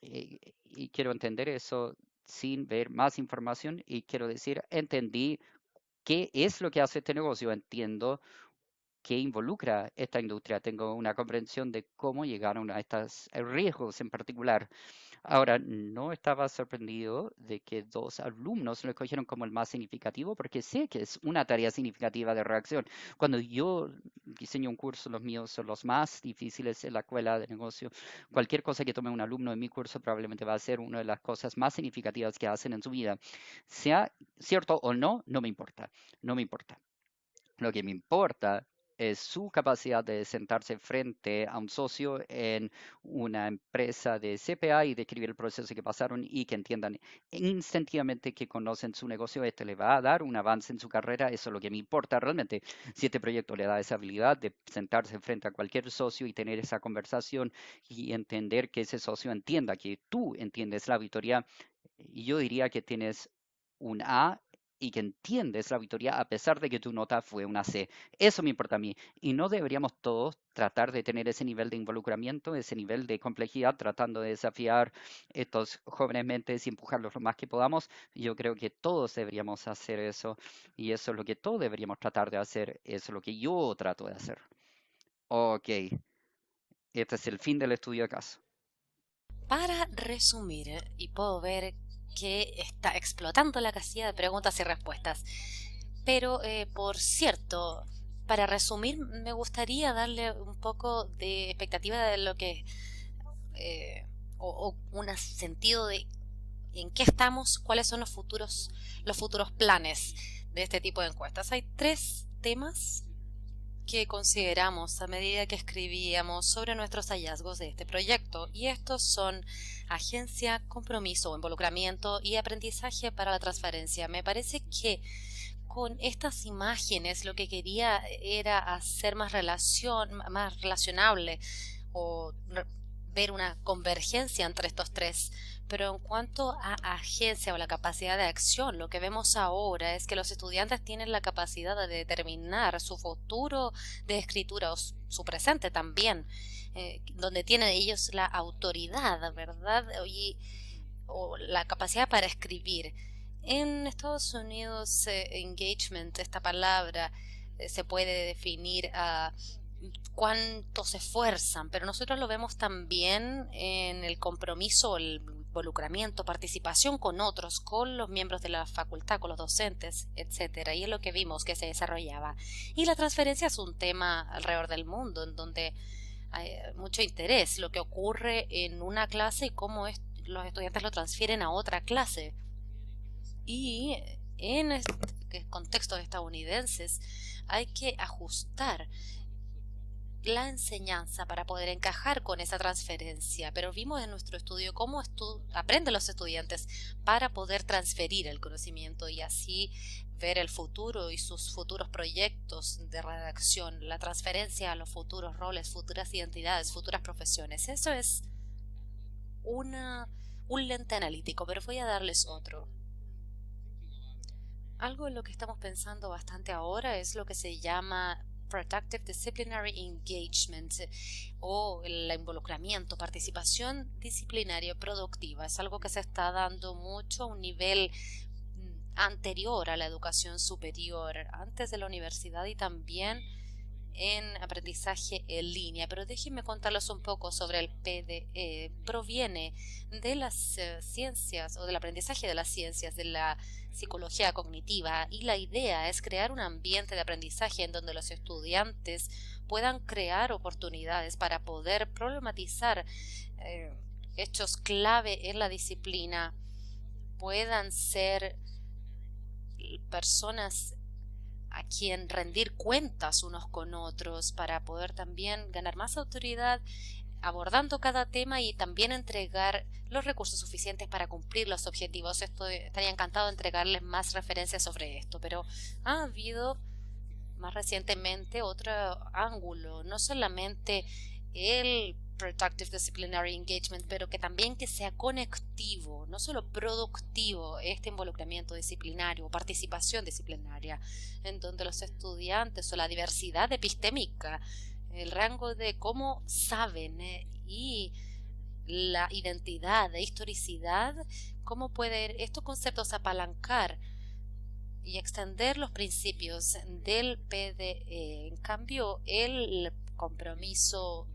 y quiero entender eso sin ver más información y quiero decir, entendí qué es lo que hace este negocio, entiendo qué involucra esta industria, tengo una comprensión de cómo llegaron a estos riesgos en particular. Ahora, no estaba sorprendido de que dos alumnos lo escogieron como el más significativo, porque sé que es una tarea significativa de reacción. Cuando yo diseño un curso, los míos son los más difíciles en la escuela de negocio. Cualquier cosa que tome un alumno en mi curso probablemente va a ser una de las cosas más significativas que hacen en su vida. Sea cierto o no, no me importa. No me importa. Lo que me importa es su capacidad de sentarse frente a un socio en una empresa de CPA y describir el proceso que pasaron y que entiendan instintivamente que conocen su negocio. Este le va a dar un avance en su carrera. Eso es lo que me importa realmente. Si este proyecto le da esa habilidad de sentarse frente a cualquier socio y tener esa conversación y entender que ese socio entienda que tú entiendes la auditoría, yo diría que tienes un A y que entiendes la auditoría a pesar de que tu nota fue una C. Eso me importa a mí. Y no deberíamos todos tratar de tener ese nivel de involucramiento, ese nivel de complejidad, tratando de desafiar estos jóvenes mentes y empujarlos lo más que podamos. Yo creo que todos deberíamos hacer eso y eso es lo que todos deberíamos tratar de hacer. Eso es lo que yo trato de hacer. Ok, este es el fin del estudio de caso. Para resumir, y puedo ver que está explotando la casilla de preguntas y respuestas, pero por cierto, para resumir, me gustaría darle un poco de expectativa de lo que, o un sentido de en qué estamos, cuáles son los futuros planes de este tipo de encuestas. Hay 3 temas que consideramos a medida que escribíamos sobre nuestros hallazgos de este proyecto, y estos son agencia, compromiso o involucramiento y aprendizaje para la transferencia. Me parece que con estas imágenes lo que quería era hacer más relacionable o ver una convergencia entre estos 3. Pero en cuanto a agencia o la capacidad de acción, lo que vemos ahora es que los estudiantes tienen la capacidad de determinar su futuro de escritura o su presente también, donde tienen ellos la autoridad, ¿verdad? O la capacidad para escribir. En Estados Unidos, engagement, esta palabra, se puede definir cuánto se esfuerzan, pero nosotros lo vemos también en el compromiso, el involucramiento, participación con otros, con los miembros de la facultad, con los docentes, etcétera. Y es lo que vimos que se desarrollaba. Y la transferencia es un tema alrededor del mundo en donde hay mucho interés, lo que ocurre en una clase y cómo los estudiantes lo transfieren a otra clase. Y en este contexto estadounidenses hay que ajustar la enseñanza para poder encajar con esa transferencia, pero vimos en nuestro estudio cómo aprenden los estudiantes para poder transferir el conocimiento y así ver el futuro y sus futuros proyectos de redacción, la transferencia a los futuros roles, futuras identidades, futuras profesiones. Eso es un lente analítico, pero voy a darles otro. Algo en lo que estamos pensando bastante ahora es lo que se llama Productive Disciplinary Engagement o el involucramiento, participación disciplinaria productiva. Es algo que se está dando mucho a un nivel anterior a la educación superior, antes de la universidad y también en aprendizaje en línea. Pero déjenme contarles un poco sobre el PDE. Proviene de las ciencias o del aprendizaje de las ciencias, de la psicología cognitiva, y la idea es crear un ambiente de aprendizaje en donde los estudiantes puedan crear oportunidades para poder problematizar hechos clave en la disciplina, puedan ser personas a quien rendir cuentas unos con otros para poder también ganar más autoridad abordando cada tema y también entregar los recursos suficientes para cumplir los objetivos. Estaría encantado de entregarles más referencias sobre esto, pero ha habido más recientemente otro ángulo, no solamente el Productive Disciplinary Engagement, pero que también que sea conectivo, no solo productivo, este involucramiento disciplinario o participación disciplinaria, en donde los estudiantes o la diversidad epistémica, el rango de cómo saben y la identidad e historicidad, cómo pueden estos conceptos apalancar y extender los principios del PDE. En cambio, el compromiso,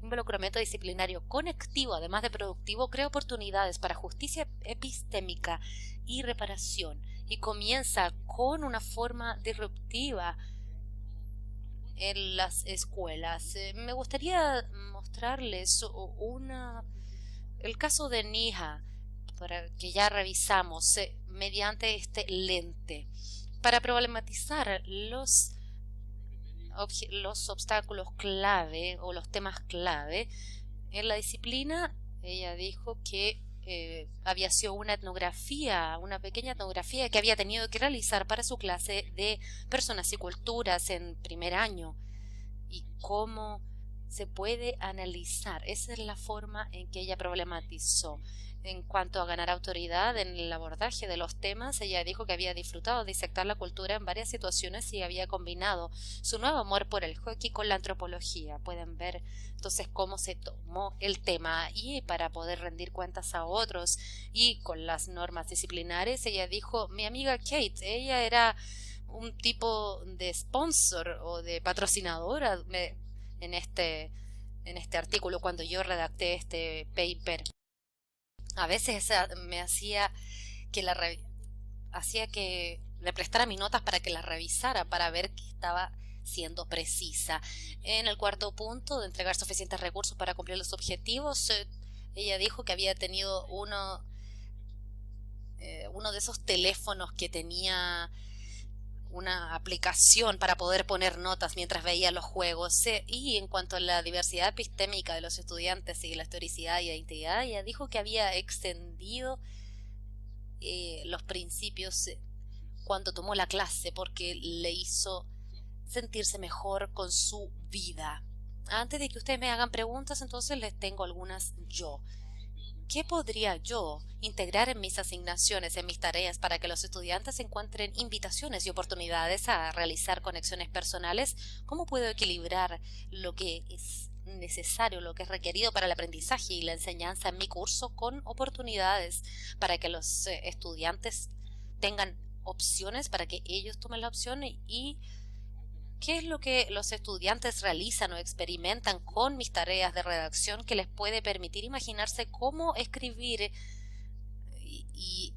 involucramiento disciplinario conectivo, además de productivo, crea oportunidades para justicia epistémica y reparación y comienza con una forma disruptiva en las escuelas. Me gustaría mostrarles el caso de Nija, que ya revisamos mediante este lente, para problematizar los obstáculos clave o los temas clave en la disciplina. Ella dijo que había sido una pequeña etnografía que había tenido que realizar para su clase de personas y culturas en primer año y cómo se puede analizar. Esa es la forma en que ella problematizó. En cuanto a ganar autoridad en el abordaje de los temas, ella dijo que había disfrutado de disectar la cultura en varias situaciones y había combinado su nuevo amor por el hockey con la antropología. Pueden ver entonces cómo se tomó el tema y para poder rendir cuentas a otros y con las normas disciplinares. Ella dijo, mi amiga Kate, ella era un tipo de sponsor o de patrocinadora en este artículo cuando yo redacté este paper. A veces me hacía que le prestara mis notas para que las revisara, para ver que estaba siendo precisa. En el cuarto punto, de entregar suficientes recursos para cumplir los objetivos, ella dijo que había tenido uno de esos teléfonos que tenía una aplicación para poder poner notas mientras veía los juegos. Y en cuanto a la diversidad epistémica de los estudiantes y la historicidad y identidad, ella dijo que había extendido los principios cuando tomó la clase porque le hizo sentirse mejor con su vida. Antes de que ustedes me hagan preguntas, entonces les tengo algunas yo. ¿Qué podría yo integrar en mis asignaciones, en mis tareas, para que los estudiantes encuentren invitaciones y oportunidades a realizar conexiones personales? ¿Cómo puedo equilibrar lo que es necesario, lo que es requerido para el aprendizaje y la enseñanza en mi curso con oportunidades para que los estudiantes tengan opciones, para que ellos tomen la opción y ¿Qué es lo que los estudiantes realizan o experimentan con mis tareas de redacción que les puede permitir imaginarse cómo escribir y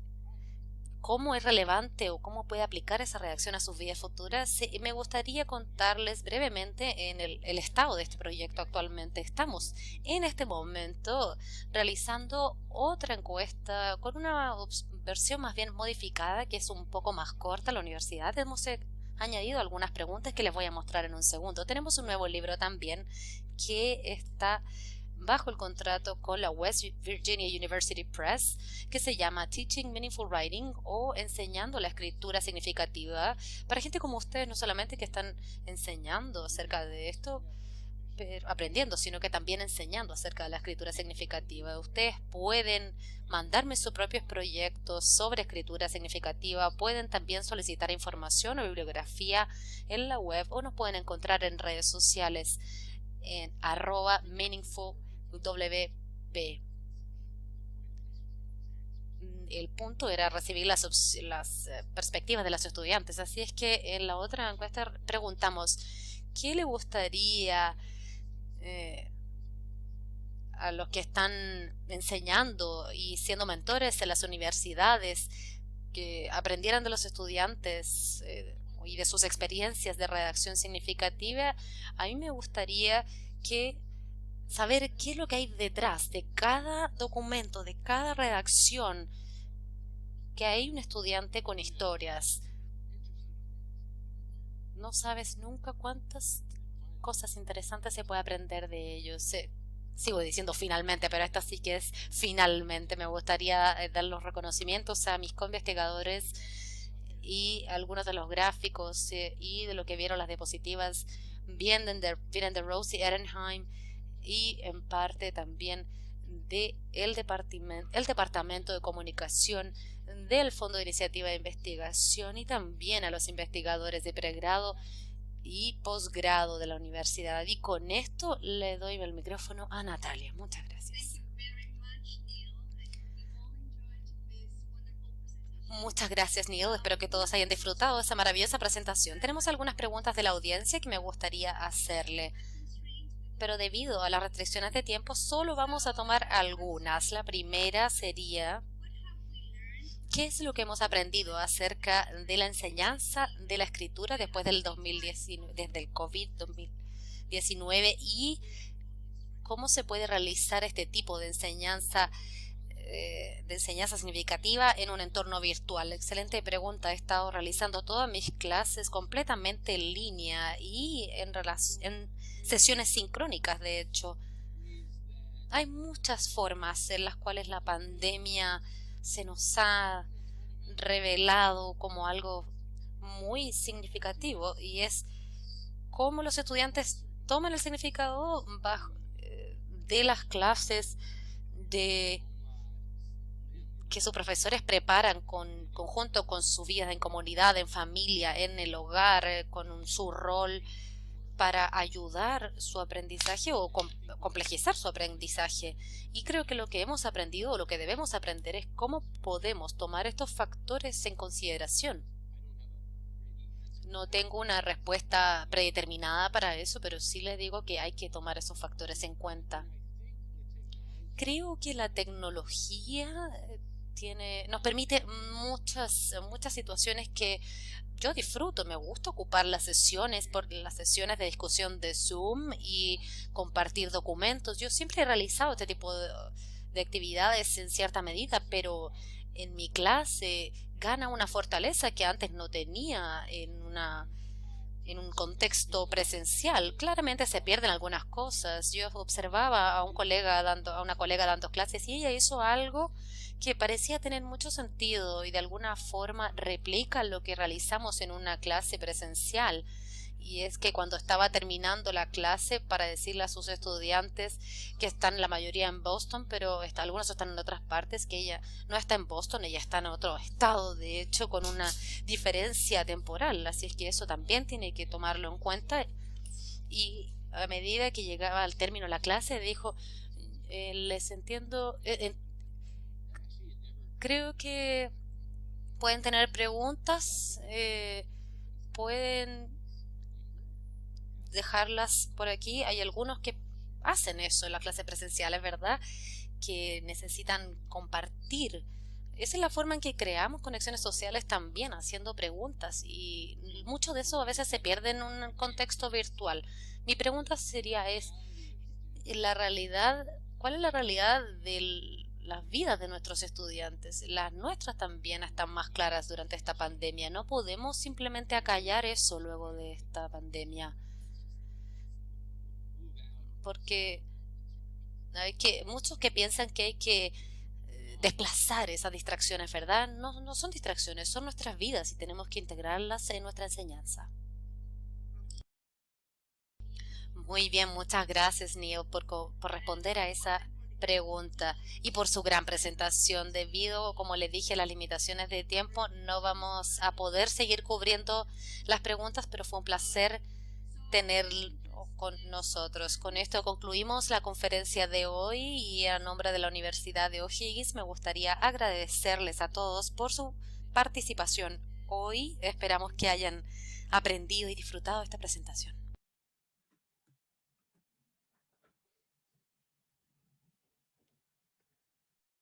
cómo es relevante o cómo puede aplicar esa redacción a sus vidas futuras? Me gustaría contarles brevemente en el estado de este proyecto actualmente. Estamos en este momento realizando otra encuesta con una versión más bien modificada, que es un poco más corta. La universidad hemos añadido algunas preguntas que les voy a mostrar en un segundo. Tenemos un nuevo libro también que está bajo el contrato con la West Virginia University Press, que se llama Teaching Meaningful Writing, o Enseñando la Escritura Significativa, para gente como ustedes, no solamente que están enseñando acerca de esto, pero aprendiendo, sino que también enseñando acerca de la escritura significativa. Ustedes pueden mandarme sus propios proyectos sobre escritura significativa, pueden también solicitar información o bibliografía en la web, o nos pueden encontrar en redes sociales en @meaningfulwp. El punto era recibir las perspectivas de los estudiantes, así es que en la otra encuesta preguntamos ¿qué le gustaría a los que están enseñando y siendo mentores en las universidades que aprendieran de los estudiantes y de sus experiencias de redacción significativa? A mí me gustaría saber qué es lo que hay detrás de cada documento, de cada redacción, que hay un estudiante con historias. No sabes nunca cuántas cosas interesantes se puede aprender de ellos. Sigo diciendo finalmente, pero esta sí que es finalmente. Me gustaría dar los reconocimientos a mis co-investigadores y algunos de los gráficos y de lo que vieron las diapositivas, vienen de Rosie Ehrenheim y en parte también de el Departamento de Comunicación del Fondo de Iniciativa de Investigación, y también a los investigadores de pregrado y posgrado de la universidad. Y con esto le doy el micrófono a Natalia. Muchas gracias. Muchas gracias, Neil. Espero que todos hayan disfrutado de esa maravillosa presentación. Tenemos algunas preguntas de la audiencia que me gustaría hacerle, pero debido a las restricciones de tiempo solo vamos a tomar algunas. La primera sería: ¿qué es lo que hemos aprendido acerca de la enseñanza de la escritura después del 2019, desde el COVID-2019, y cómo se puede realizar este tipo de enseñanza significativa en un entorno virtual? Excelente pregunta. He estado realizando todas mis clases completamente en línea y en sesiones sincrónicas. De hecho, hay muchas formas en las cuales la pandemia se nos ha revelado como algo muy significativo, y es cómo los estudiantes toman el significado de las clases que sus profesores preparan conjunto con su vida en comunidad, en familia, en el hogar, con su rol para ayudar su aprendizaje o complejizar su aprendizaje. Y creo que lo que hemos aprendido o lo que debemos aprender es cómo podemos tomar estos factores en consideración. No tengo una respuesta predeterminada para eso, pero sí les digo que hay que tomar esos factores en cuenta. Creo que la tecnología nos permite muchas situaciones que yo disfruto. Me gusta ocupar las sesiones de discusión de Zoom y compartir documentos. Yo siempre he realizado este tipo de actividades en cierta medida, pero en mi clase gana una fortaleza que antes no tenía en un contexto presencial. Claramente se pierden algunas cosas. Yo observaba a una colega dando clases, y ella hizo algo que parecía tener mucho sentido y de alguna forma replica lo que realizamos en una clase presencial. Y es que cuando estaba terminando la clase, para decirle a sus estudiantes, que están la mayoría en Boston, pero algunos están en otras partes, que ella no está en Boston, ella está en otro estado, de hecho, con una diferencia temporal. Así es que eso también tiene que tomarlo en cuenta. Y a medida que llegaba al término de la clase, dijo, les entiendo, creo que pueden tener preguntas, pueden dejarlas por aquí. Hay algunos que hacen eso en las clases presenciales, ¿verdad? Que necesitan compartir. Esa es la forma en que creamos conexiones sociales también, haciendo preguntas, y mucho de eso a veces se pierde en un contexto virtual. Mi pregunta sería ¿cuál es la realidad de las vidas de nuestros estudiantes? Las nuestras también están más claras durante esta pandemia. No podemos simplemente acallar eso luego de esta pandemia, porque muchos que piensan que hay que desplazar esas distracciones, ¿verdad? No, no son distracciones, son nuestras vidas y tenemos que integrarlas en nuestra enseñanza. Muy bien, muchas gracias, Neil, por responder a esa pregunta y por su gran presentación. Debido, como le dije, a las limitaciones de tiempo, no vamos a poder seguir cubriendo las preguntas, pero fue un placer tener con nosotros. Con esto concluimos la conferencia de hoy y a nombre de la Universidad de O'Higgins me gustaría agradecerles a todos por su participación hoy. Esperamos que hayan aprendido y disfrutado esta presentación.